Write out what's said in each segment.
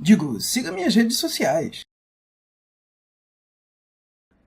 Digo, siga minhas redes sociais.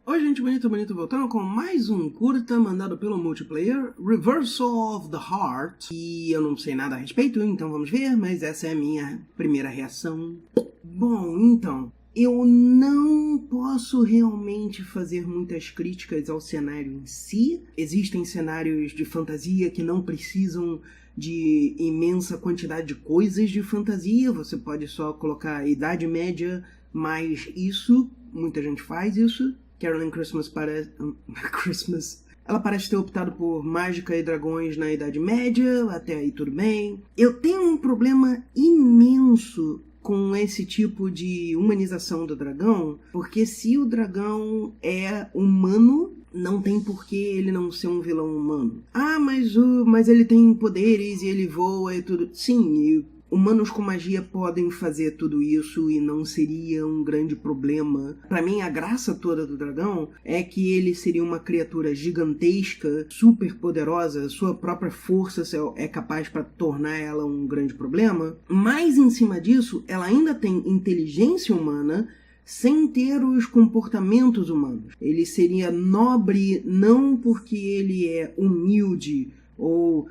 Oi, gente bonito, voltando com mais um curta mandado pelo multiplayer, Reversal of the Heart, e eu não sei nada a respeito, então vamos ver, mas essa é a minha primeira reação. Bom, então, eu não posso realmente fazer muitas críticas ao cenário em si. Existem cenários de fantasia que não precisam de imensa quantidade de coisas de fantasia, você pode só colocar a Idade Média mais isso, muita gente faz isso. Carolyn Christmas ela parece ter optado por mágica e dragões na Idade Média, até aí tudo bem. Eu tenho um problema imenso com esse tipo de humanização do dragão, porque se o dragão é humano, não tem por que ele não ser um vilão humano. Ah, mas ele tem poderes e ele voa e tudo. Sim, humanos com magia podem fazer tudo isso e não seria um grande problema. Pra mim, a graça toda do dragão é que ele seria uma criatura gigantesca, super poderosa, sua própria força é capaz para tornar ela um grande problema. Mas, em cima disso, ela ainda tem inteligência humana sem ter os comportamentos humanos. Ele seria nobre não porque ele é humilde ou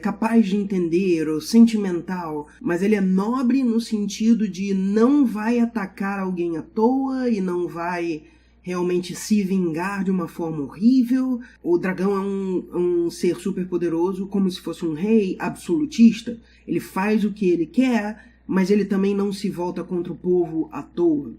capaz de entender ou sentimental, mas ele é nobre no sentido de não vai atacar alguém à toa e não vai realmente se vingar de uma forma horrível. O dragão é um ser super poderoso, como se fosse um rei absolutista. Ele faz o que ele quer, mas ele também não se volta contra o povo à toa.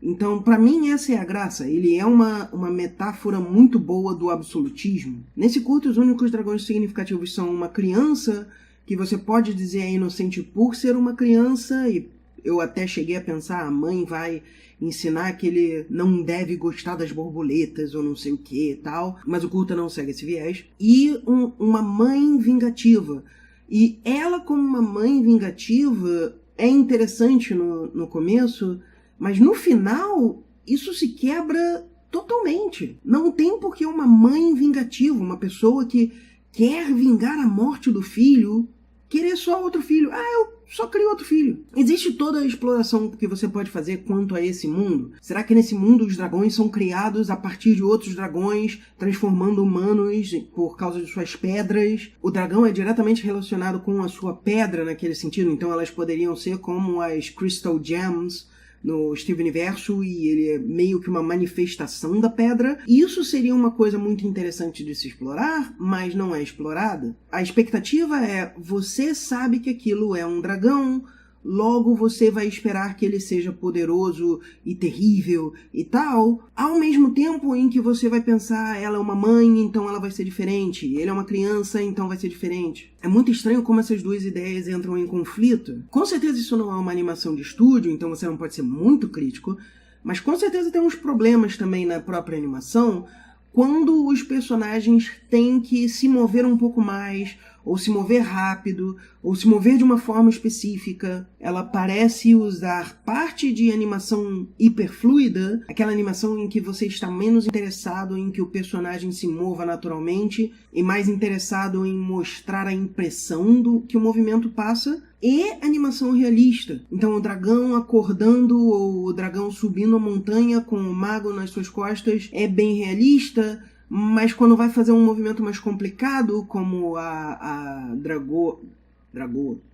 Então, para mim, essa é a graça. Ele é uma metáfora muito boa do absolutismo. Nesse curto, os únicos dragões significativos são uma criança, que você pode dizer é inocente por ser uma criança, e eu até cheguei a pensar, a mãe vai ensinar que ele não deve gostar das borboletas ou não sei o que e tal, mas o curta não segue esse viés. E uma mãe vingativa. E ela, como uma mãe vingativa, é interessante no começo, mas no final, isso se quebra totalmente. Não tem por que uma mãe vingativa, uma pessoa que quer vingar a morte do filho, querer só outro filho. Ah, eu só crio outro filho. Existe toda a exploração que você pode fazer quanto a esse mundo. Será que nesse mundo os dragões são criados a partir de outros dragões, transformando humanos por causa de suas pedras? O dragão é diretamente relacionado com a sua pedra naquele sentido, então elas poderiam ser como as Crystal Gems no Steven Universo, e ele é meio que uma manifestação da pedra. Isso seria uma coisa muito interessante de se explorar, mas não é explorada. A expectativa é, você sabe que aquilo é um dragão, logo você vai esperar que ele seja poderoso e terrível e tal, ao mesmo tempo em que você vai pensar, ela é uma mãe, então ela vai ser diferente, ele é uma criança, então vai ser diferente. É muito estranho como essas duas ideias entram em conflito. Com certeza isso não é uma animação de estúdio, então você não pode ser muito crítico, mas com certeza tem uns problemas também na própria animação, quando os personagens têm que se mover um pouco mais, ou se mover rápido, ou se mover de uma forma específica. Ela parece usar parte de animação hiperfluida, aquela animação em que você está menos interessado em que o personagem se mova naturalmente e mais interessado em mostrar a impressão do que o movimento passa, e animação realista. Então o dragão acordando ou o dragão subindo a montanha com o mago nas suas costas é bem realista, mas quando vai fazer um movimento mais complicado, como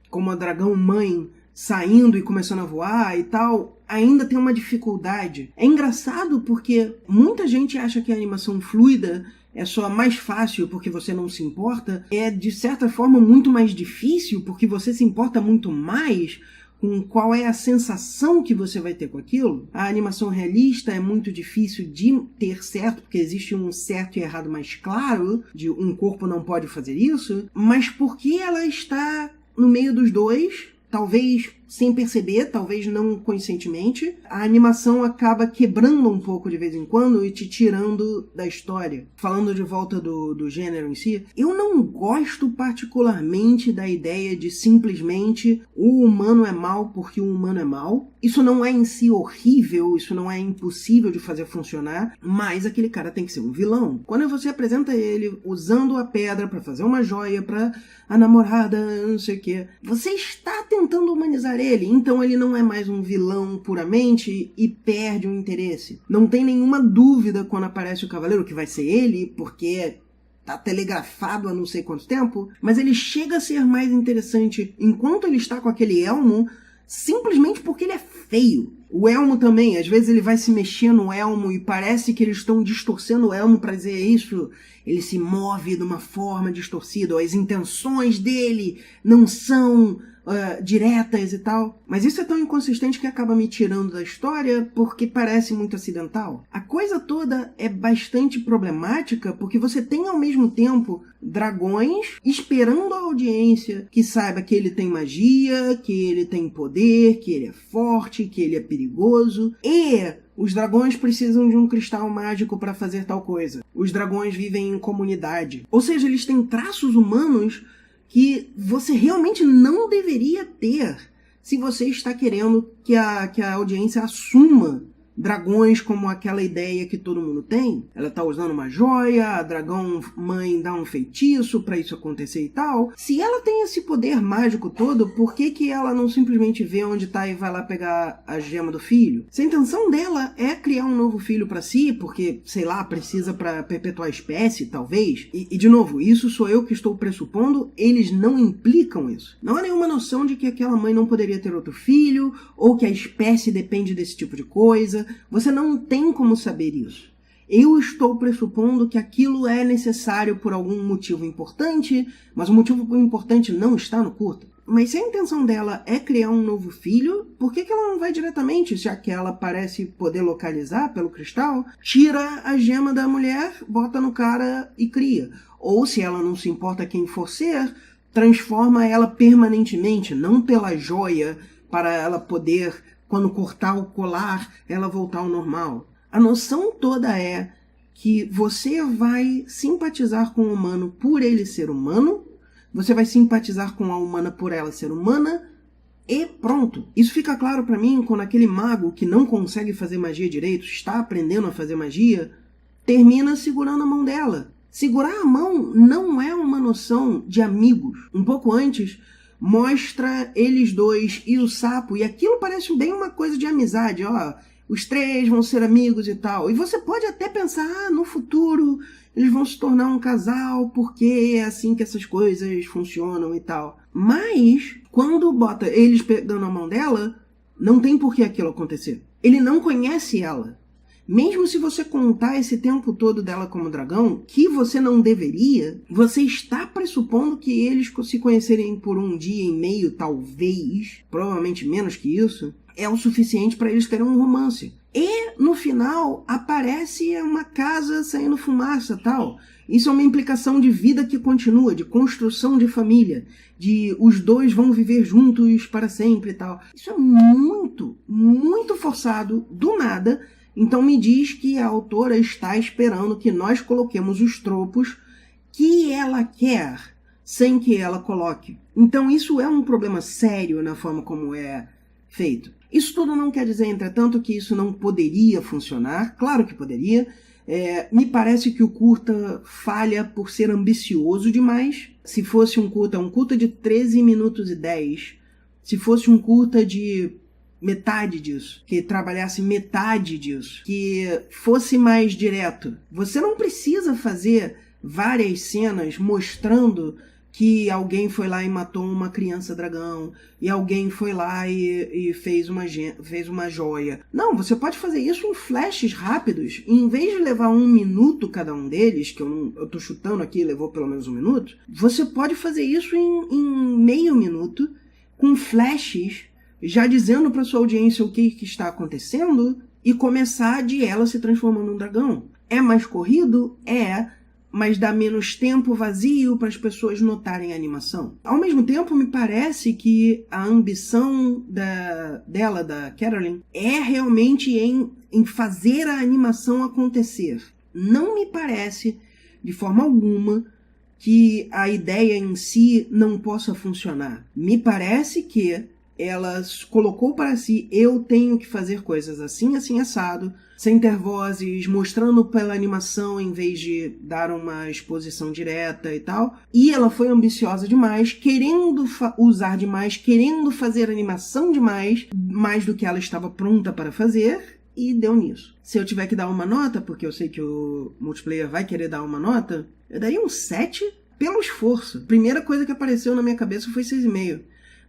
como a dragão mãe saindo e começando a voar e tal, ainda tem uma dificuldade. É engraçado porque muita gente acha que a animação fluida é só mais fácil porque você não se importa. É, de certa forma, muito mais difícil porque você se importa muito mais com qual é a sensação que você vai ter com aquilo. A animação realista é muito difícil de ter certo, porque existe um certo e errado mais claro, de um corpo não pode fazer isso, mas porque ela está no meio dos dois, talvez sem perceber, talvez não conscientemente, a animação acaba quebrando um pouco de vez em quando e te tirando da história. Falando de volta do gênero em si, eu não gosto particularmente da ideia de simplesmente o humano é mal porque o humano é mal. Isso não é em si horrível, isso não é impossível de fazer funcionar, mas aquele cara tem que ser um vilão. Quando você apresenta ele usando a pedra para fazer uma joia para a namorada, não sei o que, você está tentando tentando humanizar ele, então ele não é mais um vilão puramente e perde o interesse. Não tem nenhuma dúvida quando aparece o Cavaleiro que vai ser ele, porque tá telegrafado há não sei quanto tempo, mas ele chega a ser mais interessante enquanto ele está com aquele elmo, simplesmente porque ele é feio. O elmo também, às vezes ele vai se mexer no elmo e parece que eles estão distorcendo o elmo para dizer isso. Ele se move de uma forma distorcida, ou as intenções dele não são diretas e tal. Mas isso é tão inconsistente que acaba me tirando da história porque parece muito acidental. A coisa toda é bastante problemática porque você tem ao mesmo tempo dragões esperando a audiência que saiba que ele tem magia, que ele tem poder, que ele é forte, que ele é perigoso. E os dragões precisam de um cristal mágico para fazer tal coisa. Os dragões vivem em comunidade. Ou seja, eles têm traços humanos que você realmente não deveria ter se você está querendo que a audiência assuma dragões como aquela ideia que todo mundo tem. Ela está usando uma joia, a dragão mãe dá um feitiço para isso acontecer e tal. Se ela tem esse poder mágico todo, por que ela não simplesmente vê onde está e vai lá pegar a gema do filho? Se a intenção dela é criar um novo filho para si, porque, sei lá, precisa para perpetuar a espécie, talvez. E, de novo, isso sou eu que estou pressupondo, eles não implicam isso. Não há nenhuma noção de que aquela mãe não poderia ter outro filho, ou que a espécie depende desse tipo de coisa. Você não tem como saber isso. Eu estou pressupondo que aquilo é necessário por algum motivo importante, mas o motivo importante não está no curta. Mas se a intenção dela é criar um novo filho, por que ela não vai diretamente, já que ela parece poder localizar pelo cristal, tira a gema da mulher, bota no cara e cria? Ou se ela não se importa quem for ser, transforma ela permanentemente, não pela joia, para ela poder, quando cortar o colar, ela voltar ao normal. A noção toda é que você vai simpatizar com o humano por ele ser humano, você vai simpatizar com a humana por ela ser humana, e pronto. Isso fica claro para mim quando aquele mago que não consegue fazer magia direito, está aprendendo a fazer magia, termina segurando a mão dela. Segurar a mão não é uma noção de amigos. Um pouco antes, mostra eles dois e o sapo, e aquilo parece bem uma coisa de amizade, ó, os três vão ser amigos e tal. E você pode até pensar, no futuro eles vão se tornar um casal, porque é assim que essas coisas funcionam e tal. Mas, quando bota eles pegando a mão dela, não tem por que aquilo acontecer. Ele não conhece ela. Mesmo se você contar esse tempo todo dela como dragão, que você não deveria, você está pressupondo que eles se conhecerem por um dia e meio, talvez, provavelmente menos que isso, é o suficiente para eles terem um romance. E, no final, aparece uma casa saindo fumaça e tal. Isso é uma implicação de vida que continua, de construção de família, de os dois vão viver juntos para sempre e tal. Isso é muito, muito forçado, do nada. Então me diz que a autora está esperando que nós coloquemos os tropos que ela quer, sem que ela coloque. Então isso é um problema sério na forma como é feito. Isso tudo não quer dizer, entretanto, que isso não poderia funcionar. Claro que poderia. Me parece que o curta falha por ser ambicioso demais. Se fosse um curta de 13 minutos e 10, se fosse um curta de metade disso, que trabalhasse metade disso, que fosse mais direto. Você não precisa fazer várias cenas mostrando que alguém foi lá e matou uma criança dragão, e alguém foi lá e fez uma joia. Não, você pode fazer isso em flashes rápidos, e em vez de levar 1 minuto cada um deles, que eu tô chutando aqui, levou pelo menos 1 minuto, você pode fazer isso em meio minuto, com flashes, já dizendo para sua audiência o que está acontecendo, e começar de ela se transformando num dragão. É mais corrido? É, mas dá menos tempo vazio para as pessoas notarem a animação. Ao mesmo tempo, me parece que a ambição dela, da Carolyn, é realmente em fazer a animação acontecer. Não me parece, de forma alguma, que a ideia em si não possa funcionar. Me parece que ela colocou para si, eu tenho que fazer coisas assim, assim, assado, sem ter vozes, mostrando pela animação em vez de dar uma exposição direta e tal. E ela foi ambiciosa demais, querendo usar demais, querendo fazer animação demais, mais do que ela estava pronta para fazer, e deu nisso. Se eu tiver que dar uma nota, porque eu sei que o multiplayer vai querer dar uma nota, eu daria um 7 pelo esforço. Primeira coisa que apareceu na minha cabeça foi 6,5.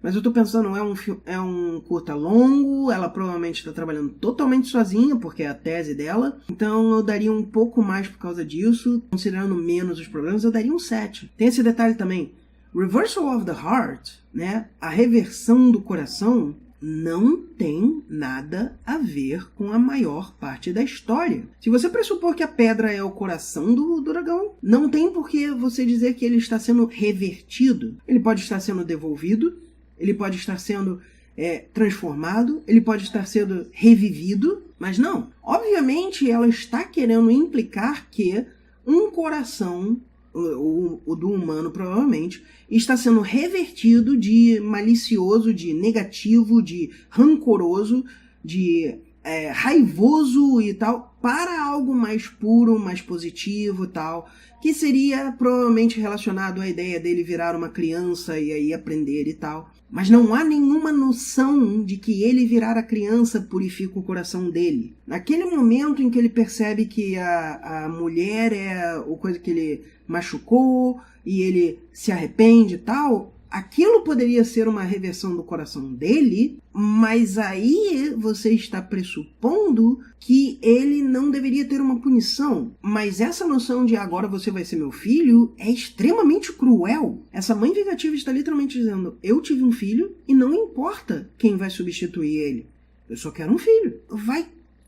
Mas eu tô pensando, é um curta longo, ela provavelmente está trabalhando totalmente sozinha, porque é a tese dela. Então eu daria um pouco mais por causa disso, considerando menos os problemas, eu daria um 7. Tem esse detalhe também. Reversal of the Heart, né? A reversão do coração não tem nada a ver com a maior parte da história. Se você pressupor que a pedra é o coração do dragão, não tem por que você dizer que ele está sendo revertido. Ele pode estar sendo devolvido, ele pode estar sendo transformado, ele pode estar sendo revivido, mas não. Obviamente, ela está querendo implicar que um coração, o do humano provavelmente, está sendo revertido de malicioso, de negativo, de rancoroso, de raivoso e tal, para algo mais puro, mais positivo e tal, que seria provavelmente relacionado à ideia dele virar uma criança e aí aprender e tal. Mas não há nenhuma noção de que ele virar a criança purifica o coração dele. Naquele momento em que ele percebe que a mulher é a coisa que ele machucou e ele se arrepende e tal, aquilo poderia ser uma reversão do coração dele, mas aí você está pressupondo que ele não deveria ter uma punição. Mas essa noção de agora você vai ser meu filho é extremamente cruel. Essa mãe vingativa está literalmente dizendo, eu tive um filho e não importa quem vai substituir ele. Eu só quero um filho. Vai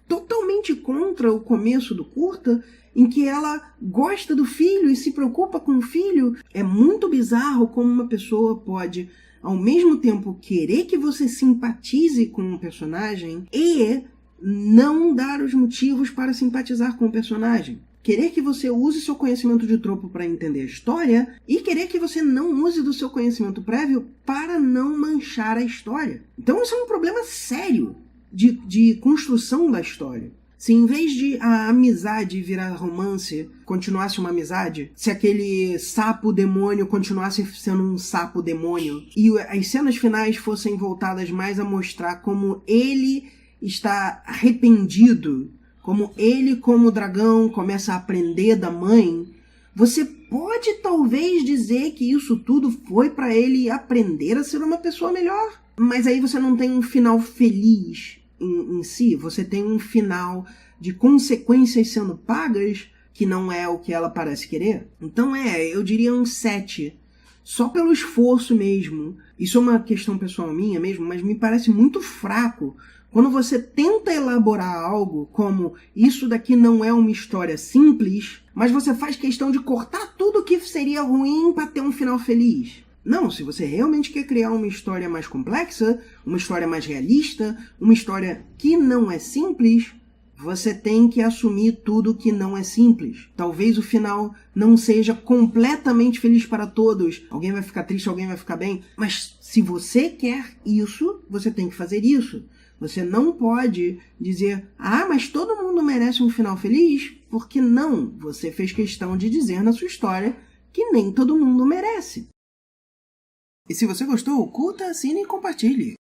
totalmente contra o começo do curta, em que ela gosta do filho e se preocupa com o filho. É muito bizarro como uma pessoa pode, ao mesmo tempo, querer que você simpatize com um personagem e não dar os motivos para simpatizar com o personagem. Querer que você use seu conhecimento de tropo para entender a história e querer que você não use do seu conhecimento prévio para não manchar a história. Então isso é um problema sério de construção da história. Se em vez de a amizade virar romance, continuasse uma amizade, se aquele sapo demônio continuasse sendo um sapo demônio, e as cenas finais fossem voltadas mais a mostrar como ele está arrependido, como ele, como dragão, começa a aprender da mãe, você pode talvez dizer que isso tudo foi para ele aprender a ser uma pessoa melhor. Mas aí você não tem um final feliz em si, você tem um final de consequências sendo pagas que não é o que ela parece querer. Então eu diria um 7, só pelo esforço mesmo. Isso é uma questão pessoal minha mesmo, mas me parece muito fraco quando você tenta elaborar algo como isso daqui não é uma história simples, mas você faz questão de cortar tudo que seria ruim para ter um final feliz. Não, se você realmente quer criar uma história mais complexa, uma história mais realista, uma história que não é simples, você tem que assumir tudo que não é simples. Talvez o final não seja completamente feliz para todos. Alguém vai ficar triste, alguém vai ficar bem. Mas se você quer isso, você tem que fazer isso. Você não pode dizer, mas todo mundo merece um final feliz, porque não. Você fez questão de dizer na sua história que nem todo mundo merece. E se você gostou, curta, assine e compartilhe.